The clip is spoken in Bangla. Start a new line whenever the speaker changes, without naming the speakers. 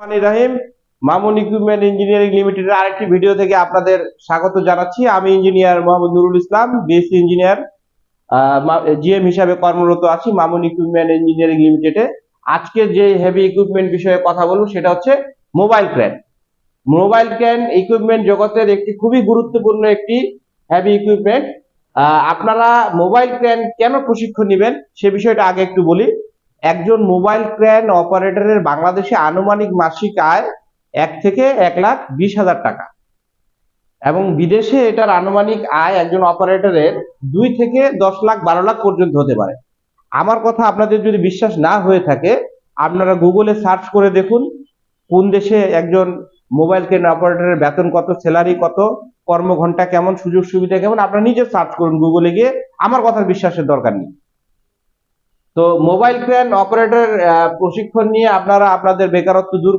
রাহিম মামুন ইকুইপমেন্ট ইঞ্জিনিয়ারিং লিমিটেডের আরেকটি ভিডিও থেকে আপনাদের স্বাগত জানাচ্ছি। আমি engineer Mohammad Nurul Islam, BSc engineer, GM হিসাবে কর্মরত আছি মামুন ইকুইপমেন্ট ইঞ্জিনিয়ারিং লিমিটেডে। আজকে যে হেভি ইকুইপমেন্ট বিষয়ে কথা বলবো সেটা হচ্ছে mobile crane. Mobile crane equipment জগতের একটি খুবই গুরুত্বপূর্ণ একটি হেভি ইকুইপমেন্ট। আপনারা মোবাইল ক্রেন কেন প্রশিক্ষণ নেবেন সে বিষয়টা আগে একটু বলি। একজন মোবাইল ক্রেন অপারেটরের বাংলাদেশে আনুমানিক মাসিক আয় 1 থেকে 1,20,000 টাকা এবং বিদেশে এটার আনুমানিক আয় একজন অপারেটরের 2 থেকে 10 লাখ 12 লাখ পর্যন্ত হতে পারে। আমার কথা আপনাদের যদি বিশ্বাস না হয়ে থাকে, আপনারা গুগলে সার্চ করে দেখুন কোন দেশে একজন মোবাইল ক্রেন অপারেটরের বেতন কত, স্যালারি কত, কর্মঘন্টা কেমন, সুযোগ সুবিধা কেমন, আপনারা নিজে সার্চ করুন গুগলে গিয়ে। আমার কথার বিশ্বাসের দরকার নেই। তো মোবাইল ক্রেন অপারেটর প্রশিক্ষণ নিয়ে আপনারা আপনাদের বেকারত্ব দূর